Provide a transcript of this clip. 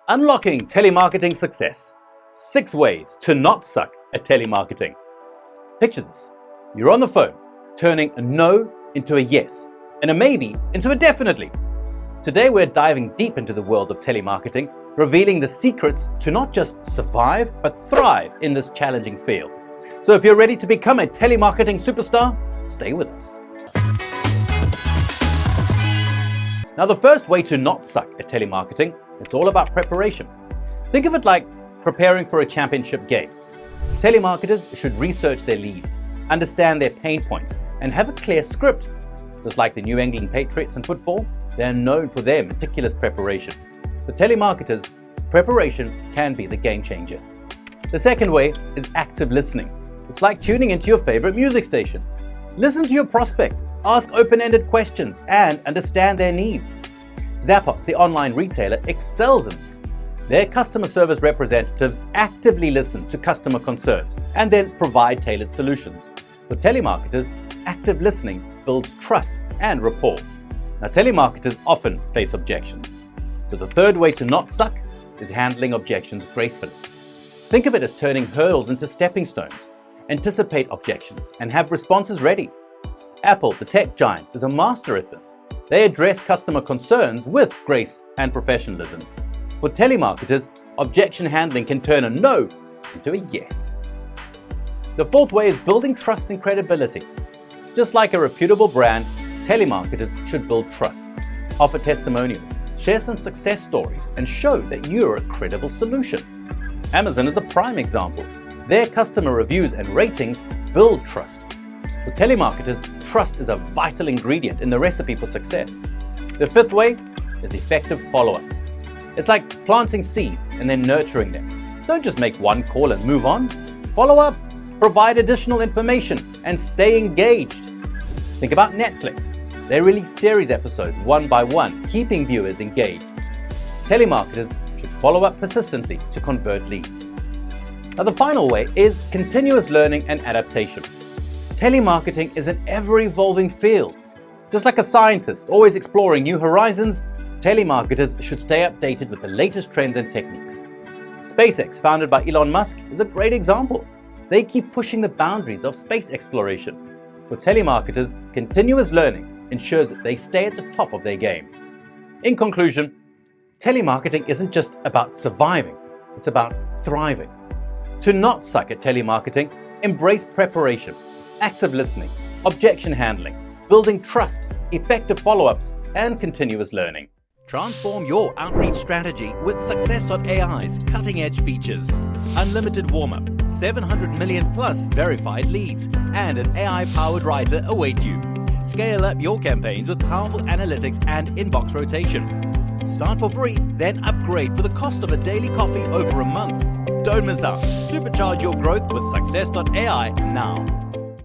Unlocking telemarketing success. 6 ways to not suck at telemarketing. Picture this. You're on the phone, turning a no into a yes, and a maybe into a definitely. Today we're diving deep into the world of telemarketing, revealing the secrets to not just survive, but thrive in this challenging field. So if you're ready to become a telemarketing superstar, stay with us. Now, the first way to not suck at telemarketing, it's all about preparation. Think of it like preparing for a championship game. Telemarketers should research their leads, understand their pain points, and have a clear script. Just like the New England Patriots in football, they are known for their meticulous preparation. For telemarketers, preparation can be the game changer. The second way is active listening. It's like tuning into your favorite music station. Listen to your prospect, ask open-ended questions, and understand their needs. Zappos, the online retailer, excels in this. Their customer service representatives actively listen to customer concerns and then provide tailored solutions. For telemarketers, active listening builds trust and rapport. Now, telemarketers often face objections. So the third way to not suck is handling objections gracefully. Think of it as turning hurdles into stepping stones. Anticipate objections and have responses ready. Apple, the tech giant, is a master at this. They address customer concerns with grace and professionalism. For telemarketers, objection handling can turn a no into a yes. The fourth way is building trust and credibility. Just like a reputable brand, telemarketers should build trust, offer testimonials, share some success stories, and show that you're a credible solution. Amazon is a prime example. Their customer reviews and ratings build trust. For telemarketers, trust is a vital ingredient in the recipe for success. The fifth way is effective follow-ups. It's like planting seeds and then nurturing them. Don't just make one call and move on. Follow up, provide additional information, and stay engaged. Think about Netflix. They release series episodes one by one, keeping viewers engaged. Telemarketers should follow up persistently to convert leads. Now, the final way is continuous learning and adaptation. Telemarketing is an ever-evolving field. Just like a scientist always exploring new horizons, telemarketers should stay updated with the latest trends and techniques. SpaceX, founded by Elon Musk, is a great example. They keep pushing the boundaries of space exploration. For telemarketers, continuous learning ensures that they stay at the top of their game. In conclusion, telemarketing isn't just about surviving, it's about thriving. To not suck at telemarketing, embrace preparation, active listening, objection handling, building trust, effective follow-ups, and continuous learning. Transform your outreach strategy with Success.ai's cutting-edge features. Unlimited warm-up, 700 million plus verified leads, and an AI-powered writer await you. Scale up your campaigns with powerful analytics and inbox rotation. Start for free, then upgrade for the cost of a daily coffee over a month. Don't miss out. Supercharge your growth with Success.ai now.